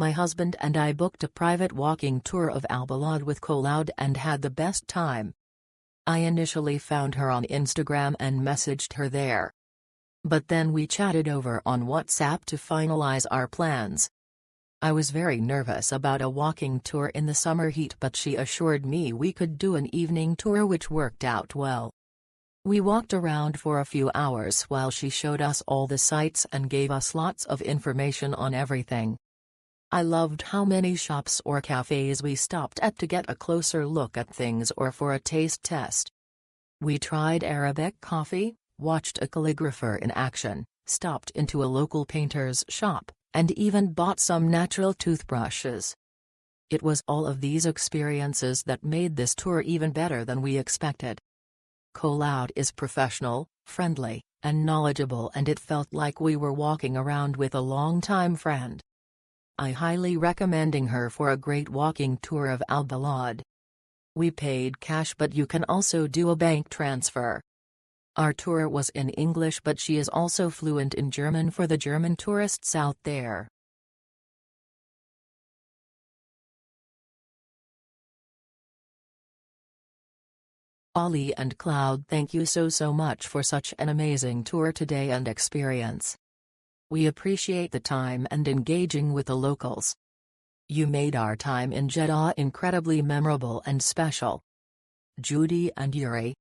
My husband and I booked a private walking tour of Al-Balad with Cloud and had the best time. I initially found her on Instagram and messaged her there. But then we chatted over on WhatsApp to finalize our plans. I was very nervous about a walking tour in the summer heat, but she assured me we could do an evening tour, which worked out well. We walked around for a few hours while she showed us all the sights and gave us lots of information on everything. I loved how many shops or cafes we stopped at to get a closer look at things or for a taste test. We tried Arabic coffee, watched a calligrapher in action, stopped into a local painter's shop, and even bought some natural toothbrushes. It was all of these experiences that made this tour even better than we expected. Cloud is professional, friendly, and knowledgeable, and it felt like we were walking around with a longtime friend. I highly recommending her for a great walking tour of Al-Balad. We paid cash, but you can also do a bank transfer. Our tour was in English, but she is also fluent in German for the German tourists out there. Ollie and Cloud, thank you so much for such an amazing tour today and experience. We appreciate the time and engaging with the locals. You made our time in Jeddah incredibly memorable and special. Judy and Yuri,